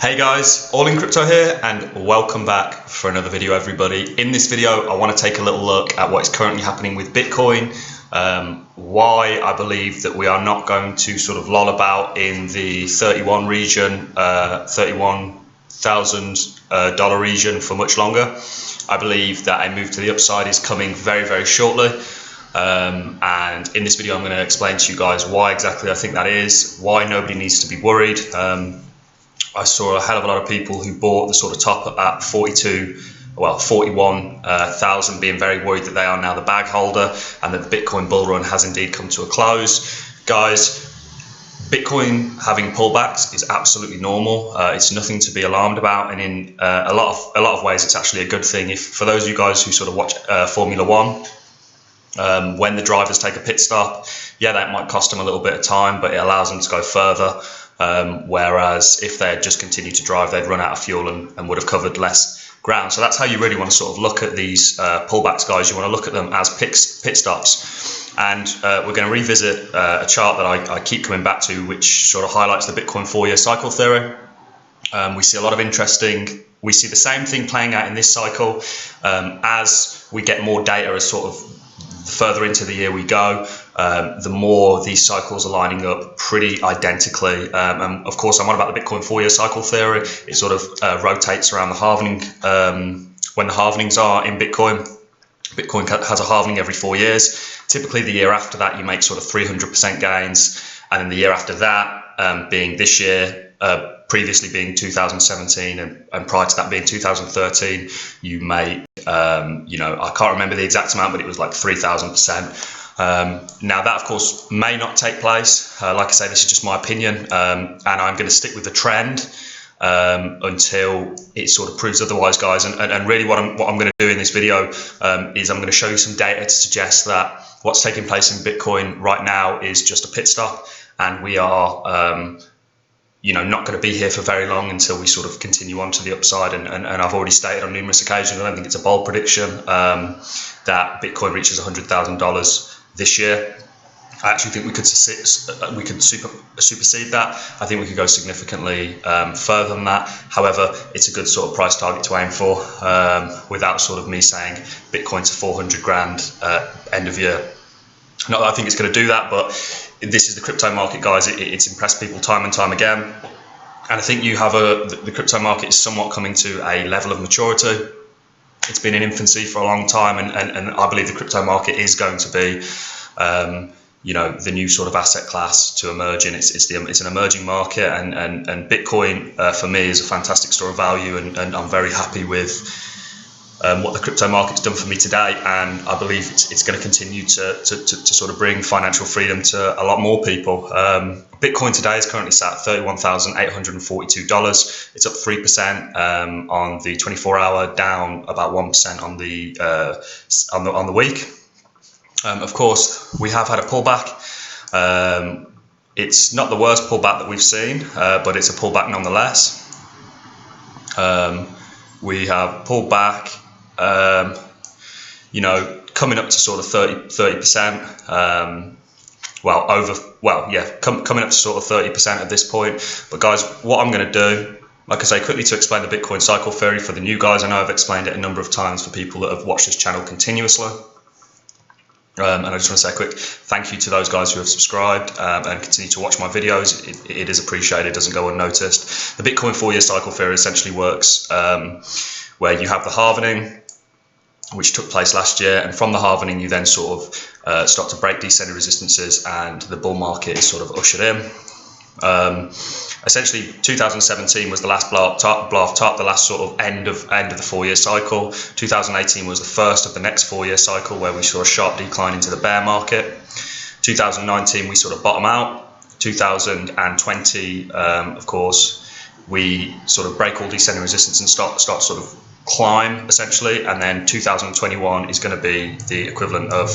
Hey guys, All In Crypto here and welcome back for another video everybody. In this video I want to take a little look at what is currently happening with Bitcoin, why I believe that we are not going to sort of loll about in the 31 region, $31,000 region for much longer. I believe that a move to the upside is coming very, very shortly. And in this video I'm going to explain to you guys why exactly I think that is, why nobody needs to be worried. I saw a hell of a lot of people who bought the sort of top at 41,000 being very worried that they are now the bag holder and that the Bitcoin bull run has indeed come to a close. Guys, Bitcoin having pullbacks is absolutely normal. It's nothing to be alarmed about, and in a lot of ways it's actually a good thing. If for those of you guys who sort of watch Formula One, when the drivers take a pit stop, yeah, that might cost them a little bit of time, but it allows them to go further. Whereas if they had just continued to drive, they'd run out of fuel and would have covered less ground. So that's how you really want to sort of look at these pullbacks, guys. You want to look at them as pit stops. And we're going to revisit a chart that I keep coming back to, which sort of highlights the Bitcoin 4-year cycle theory. We see a lot of we see the same thing playing out in this cycle as we get more data as sort of further into the year we go, the more these cycles are lining up pretty identically. And of course, I'm on about the Bitcoin 4-year cycle theory. It sort of rotates around the halvening. When the halvenings are in Bitcoin, Bitcoin has a halvening every 4 years. Typically, the year after that, you make sort of 300% gains. And then the year after that, being this year, previously being 2017 and prior to that being 2013, you make, I can't remember the exact amount, but it was like 3,000%. Now that of course may not take place. Like I say, this is just my opinion, and I'm going to stick with the trend until it sort of proves otherwise, guys. And really what I'm going to do in this video is I'm going to show you some data to suggest that what's taking place in Bitcoin right now is just a pit stop, and we are not going to be here for very long until we sort of continue on to the upside. And I've already stated on numerous occasions, I don't think it's a bold prediction, that Bitcoin reaches $100,000 this year. I actually think we could supersede that. I think we could go significantly further than that. However, it's a good sort of price target to aim for, without sort of me saying Bitcoin to 400 grand end of year. Not that I think it's going to do that, but this is the crypto market, guys. It's impressed people time and time again. And I think you have the crypto market is somewhat coming to a level of maturity. It's been in infancy for a long time, and I believe the crypto market is going to be, the new sort of asset class to emerge in. It's an emerging market, and Bitcoin for me is a fantastic store of value, and I'm very happy with what the crypto market's done for me today, and I believe it's going to continue to sort of bring financial freedom to a lot more people. Bitcoin today is currently sat at $31,842. It's up 3% on the 24-hour, down about 1% on the week. Of course, we have had a pullback. It's not the worst pullback that we've seen, but it's a pullback nonetheless. We have pulled back, coming up to sort of 30%. Coming up to sort of 30% at this point. But guys, what I'm going to do, like I say, quickly to explain the Bitcoin cycle theory for the new guys. I know I've explained it a number of times for people that have watched this channel continuously. And I just want to say a quick thank you to those guys who have subscribed and continue to watch my videos. It is appreciated, it doesn't go unnoticed. The Bitcoin 4-year cycle theory essentially works where you have the halvening, which took place last year, and from the halvening you then sort of start to break descending resistances, and the bull market is sort of ushered in. Essentially 2017 was the last blow off top, the last sort of end of the 4-year cycle. 2018 was the first of the next 4-year cycle where we saw a sharp decline into the bear market. 2019 we sort of bottom out. 2020 of course we sort of break all descending resistance and start sort of climb essentially, and then 2021 is going to be the equivalent of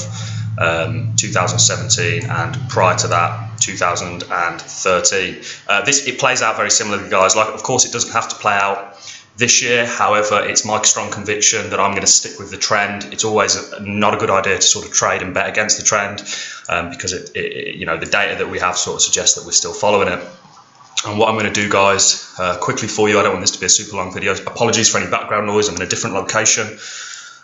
2017, and prior to that 2013. It plays out very similarly, guys. Like, of course it doesn't have to play out this year, however, it's my strong conviction that I'm going to stick with the trend. It's always not a good idea to sort of trade and bet against the trend, because the data that we have sort of suggests that we're still following it. And what I'm going to do, guys, quickly for you, I don't want this to be a super long video. Apologies for any background noise. I'm in a different location.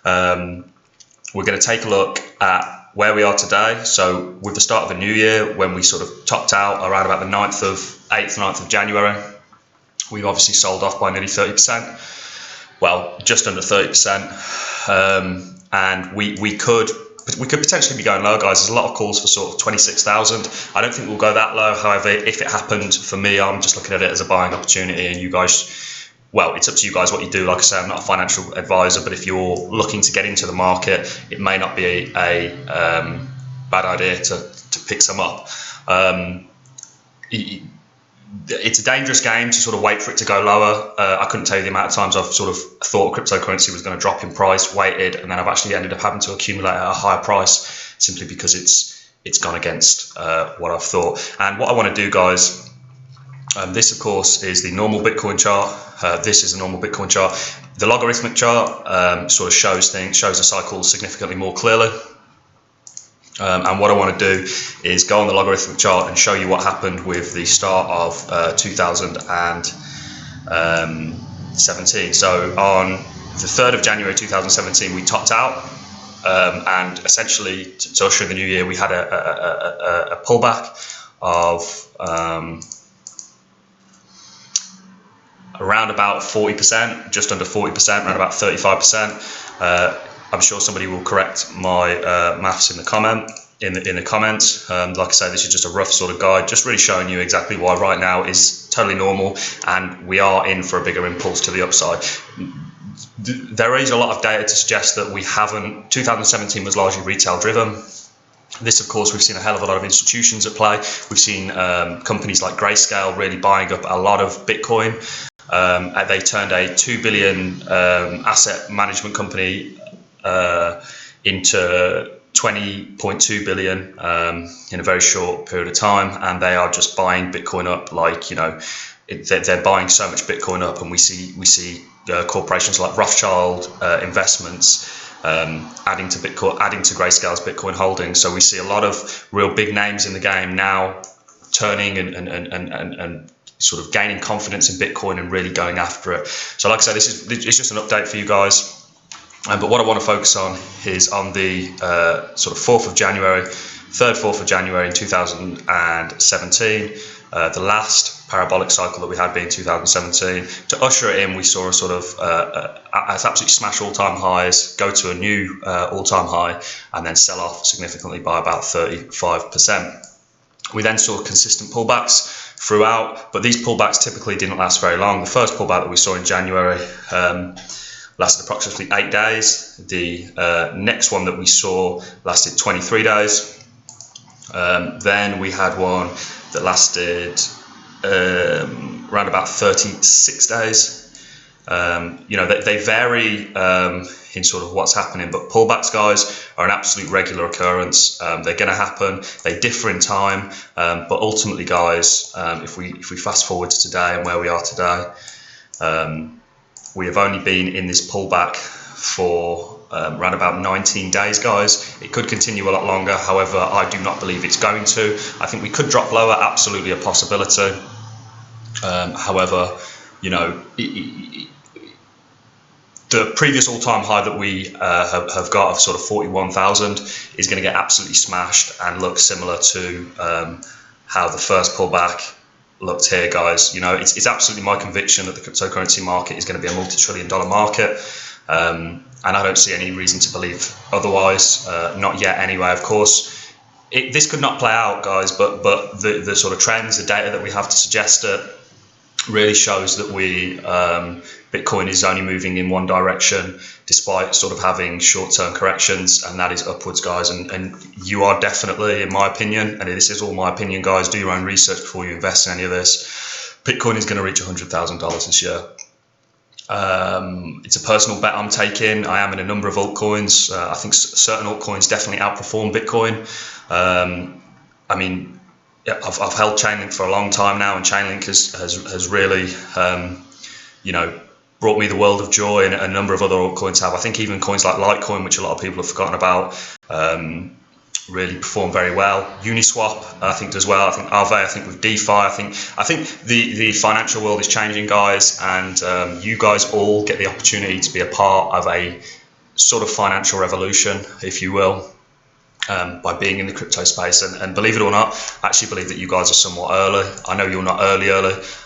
We're going to take a look at where we are today. So with the start of a new year, when we sort of topped out around about the 8th of January, we've obviously sold off by nearly 30%. Well, just under 30%. And we could potentially be going low, guys. There's a lot of calls for sort of 26,000. I don't think we'll go that low. However, if it happened, for me, I'm just looking at it as a buying opportunity. And you guys, well, it's up to you guys what you do. Like I say, I'm not a financial advisor, but if you're looking to get into the market, it may not be a bad idea to pick some up. It's a dangerous game to sort of wait for it to go lower. I couldn't tell you the amount of times I've sort of thought cryptocurrency was going to drop in price, waited, and then I've actually ended up having to accumulate at a higher price simply because it's gone against what I've thought. And what I want to do, guys, this of course is the normal Bitcoin chart. This is a normal Bitcoin chart. The logarithmic chart sort of shows the cycle significantly more clearly. And what I want to do is go on the logarithmic chart and show you what happened with the start of 2017. So on the 3rd of January 2017, we topped out, and essentially to usher in the new year, we had a pullback of around about 40%, just under 40%, around about 35%. I'm sure somebody will correct my maths in the comments. Like I say, this is just a rough sort of guide, just really showing you exactly why right now is totally normal, and we are in for a bigger impulse to the upside. There is a lot of data to suggest that 2017 was largely retail driven. This, of course, we've seen a hell of a lot of institutions at play. We've seen companies like Grayscale really buying up a lot of Bitcoin. They turned a $2 billion asset management company into 20.2 billion in a very short period of time, and they are just buying Bitcoin up like, you know, they're buying so much Bitcoin up, and we see corporations like Rothschild Investments adding to Grayscale's Bitcoin holdings. So we see a lot of real big names in the game now turning and sort of gaining confidence in Bitcoin and really going after it. So like I say, it's just an update for you guys. But what I want to focus on is on the sort of 4th of January in 2017, the last parabolic cycle that we had being 2017. To usher it in, we saw a sort of absolutely smash all-time highs, go to a new all-time high, and then sell off significantly by about 35%. We then saw consistent pullbacks throughout, but these pullbacks typically didn't last very long. The first pullback that we saw in January lasted approximately 8 days. The next one that we saw lasted 23 days. Then we had one that lasted around about 36 days. You know, they vary in sort of what's happening, but pullbacks, guys, are an absolute regular occurrence. They're going to happen. They differ in time, but ultimately, guys, if we fast forward to today and where we are today, we have only been in this pullback for around about 19 days, guys. It could continue a lot longer. However, I do not believe it's going to. I think we could drop lower, absolutely a possibility. However, you know, the previous all-time high that we have got of sort of 41,000 is going to get absolutely smashed and look similar to how the first pullback looked here, guys. You know, it's absolutely my conviction that the cryptocurrency market is going to be a multi-trillion-dollar market, and I don't see any reason to believe otherwise. Not yet, anyway. Of course, this could not play out, guys, but the sort of trends, the data that we have to suggest it, really shows that Bitcoin is only moving in one direction, despite sort of having short-term corrections, and that is upwards, guys. And you are definitely, in my opinion, and this is all my opinion, guys, do your own research before you invest in any of this, Bitcoin is going to reach $100,000 this year. It's a personal bet I'm taking. I am in a number of altcoins. I think certain altcoins definitely outperform Bitcoin. I mean, yeah, I've held Chainlink for a long time now, and Chainlink has really, you know, brought me the world of joy, and a number of other altcoins have. I think even coins like Litecoin, which a lot of people have forgotten about, really perform very well. Uniswap, I think, does well. I think Aave, I think with DeFi, I think the financial world is changing, guys, and you guys all get the opportunity to be a part of a sort of financial revolution, if you will, by being in the crypto space. And believe it or not, I actually believe that you guys are somewhat early. I know you're not early,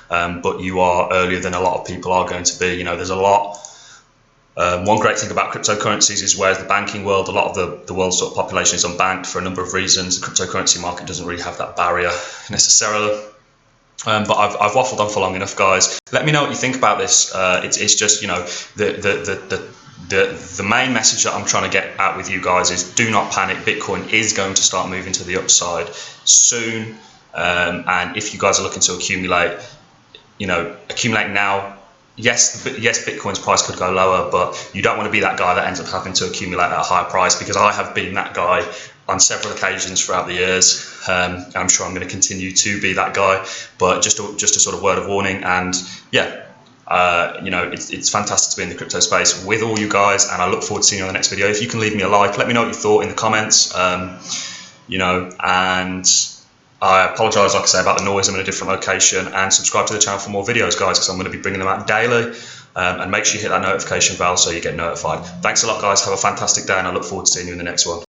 but you are earlier than a lot of people are going to be. You know, there's a lot. One great thing about cryptocurrencies is, whereas the banking world, a lot of the world's sort of population is unbanked for a number of reasons, the cryptocurrency market doesn't really have that barrier necessarily. But I've waffled on for long enough, guys. Let me know what you think about this. It's just, you know, the main message that I'm trying to get out with you guys is, do not panic. Bitcoin is going to start moving to the upside soon. And if you guys are looking to accumulate, you know, accumulate now. Yes, Bitcoin's price could go lower, but you don't want to be that guy that ends up having to accumulate at a higher price, because I have been that guy on several occasions throughout the years. I'm sure I'm going to continue to be that guy, but just a sort of word of warning. And yeah, you know, it's fantastic to be in the crypto space with all you guys, and I look forward to seeing you on the next video. If you can leave me a like, let me know what you thought in the comments, you know, and I apologise, like I say, about the noise. I'm in a different location, and subscribe to the channel for more videos, guys, because I'm going to be bringing them out daily. And make sure you hit that notification bell so you get notified. Thanks a lot, guys. Have a fantastic day, and I look forward to seeing you in the next one.